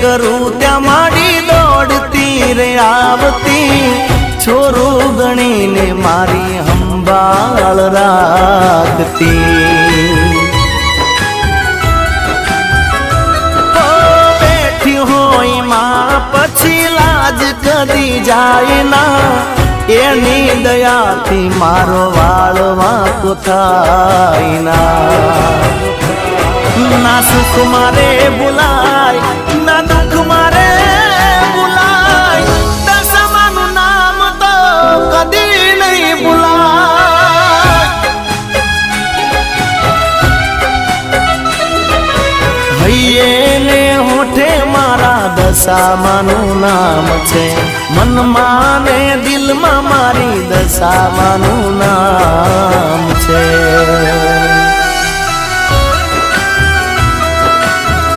करूं त्या माड़ी दौड़ती रे आवती छोरू गणी ने मारी हंबाल राखती बैठी होई मां पछी लाज कदी जाए ना एनी दया थी मारो वाल वाको थाय ना ना सुख मारे बुलाय ना दुख मारे बुलाय दशमानु नाम तो कदी नहीं बुलाय भैये ने होठे मारा दशामानु नाम छे मन माने दिल मा मारी दशामानु नाम छे।